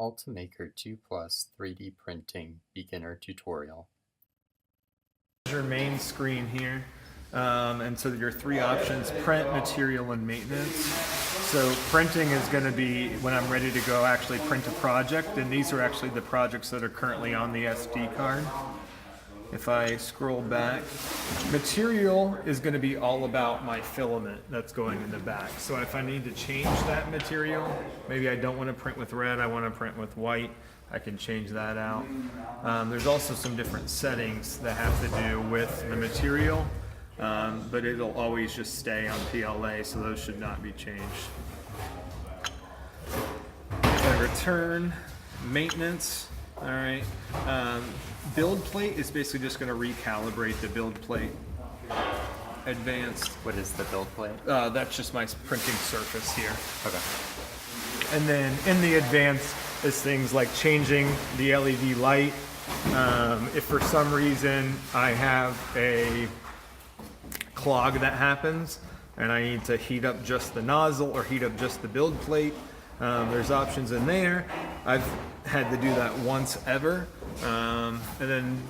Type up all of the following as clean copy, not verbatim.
Ultimaker 2 Plus 3D Printing Beginner Tutorial. Your main screen here, and so your three options: print, material, and maintenance. So printing is going to be when I'm ready to go actually print a project, and these are actually the projects that are currently on the SD card. If I scroll back, material is going to be all about my filament that's going in the back. So if I need to change that material, maybe I don't want to print with red, I want to print with white, I can change that out. There's also some different settings that have to do with the material, but it'll always just stay on PLA, so those should not be changed. If I return, maintenance, all right. Build plate is basically just going to recalibrate the build plate. Advanced. What is the build plate? That's just my printing surface here. Okay. And then in the advanced is things like changing the LED light. If for some reason I have a clog that happens and I need to heat up just the nozzle or heat up just the build plate, there's options in there. I've had to do that once ever. And then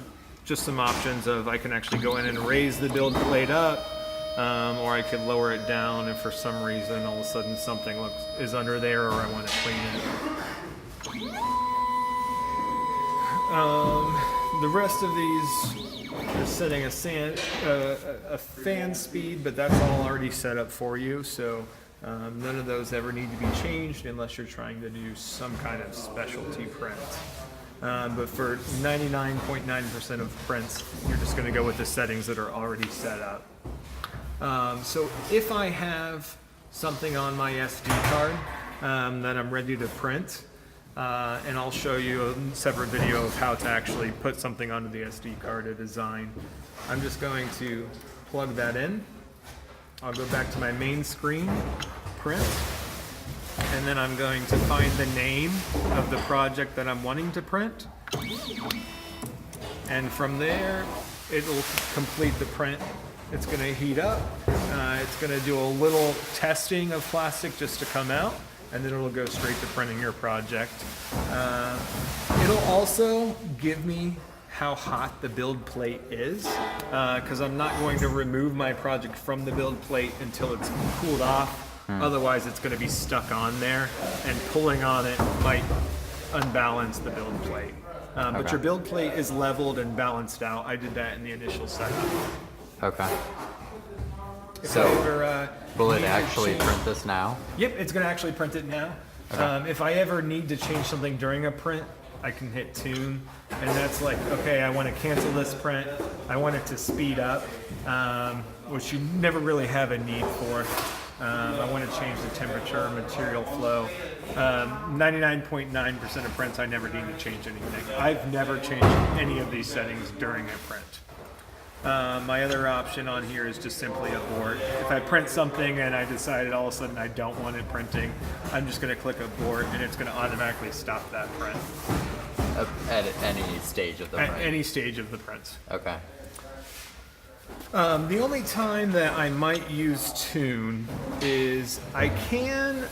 just some options of I can actually go in and raise the build plate up, or I could lower it down if for some reason all of a sudden something is under there or I want to clean it. The rest of these are setting a fan speed, but that's all already set up for you, so none of those ever need to be changed unless you're trying to do some kind of specialty print. But for 99.9% of prints, you're just going to go with the settings that are already set up. So if I have something on my SD card that I'm ready to print, and I'll show you a separate video of how to actually put something onto the SD card to design. I'm just going to plug that in. I'll go back to my main screen, print, and then I'm going to find the name of the project that I'm wanting to print. And from there, it'll complete the print. It's going to heat up. It's going to do a little testing of plastic just to come out, and then it'll go straight to printing your project. It'll also give me how hot the build plate is, because I'm not going to remove my project from the build plate until it's cooled off. Otherwise it's going to be stuck on there, and pulling on it might unbalance the build plate. But your build plate is leveled and balanced out. I did that in the initial setup. Okay. So will it actually print this now? Yep, it's going to actually print it now. Okay. If I ever need to change something during a print, I can hit tune, and that's like, okay, I want to cancel this print. I want it to speed up, which you never really have a need for. I want to change the temperature, material flow. 99.9% of prints, I never need to change anything. I've never changed any of these settings during a print. My other option on here is just simply abort. If I print something and I decided all of a sudden I don't want it printing, I'm just going to click abort, and it's going to automatically stop that print. At any stage of the print? At any stage of the print. Okay. The only time that I might use tune is I can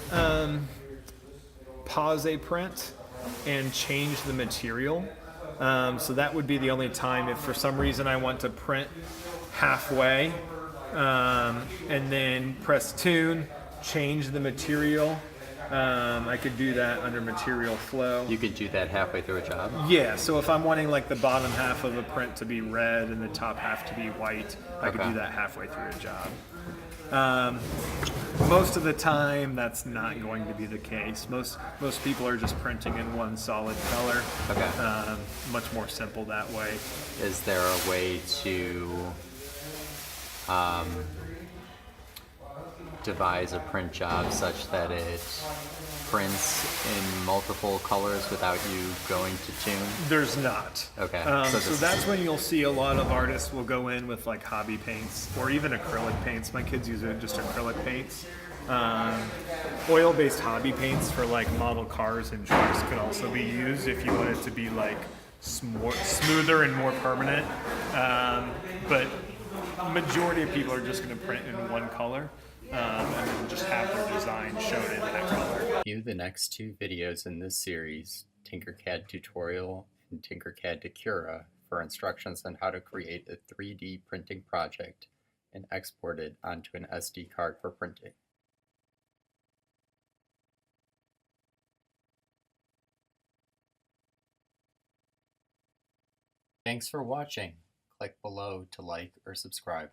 pause a print and change the material. So that would be the only time if for some reason I want to print halfway, and then press tune, change the material. I could do that under material flow. You could do that halfway through a job? Yeah, so if I'm wanting like the bottom half of a print to be red and the top half to be white, I could do that halfway through a job. Most of the time, that's not going to be the case. Most people are just printing in one solid color. Okay. Much more simple that way. Is there a way to devise a print job such that it prints in multiple colors without you going to tune? There's not. Okay. So that's when you'll see a lot of artists will go in with like hobby paints or even acrylic paints. My kids use just acrylic paints. Oil-based hobby paints for like model cars and trucks could also be used if you want it to be like smoother and more permanent. But majority of people are just going to print in one color. And then just have their design shown in that color. View the next two videos in this series Tinkercad tutorial and Tinkercad to Cura for instructions on how to create a 3D printing project and export it onto an SD card for printing. Thanks for watching. Click below to like or subscribe.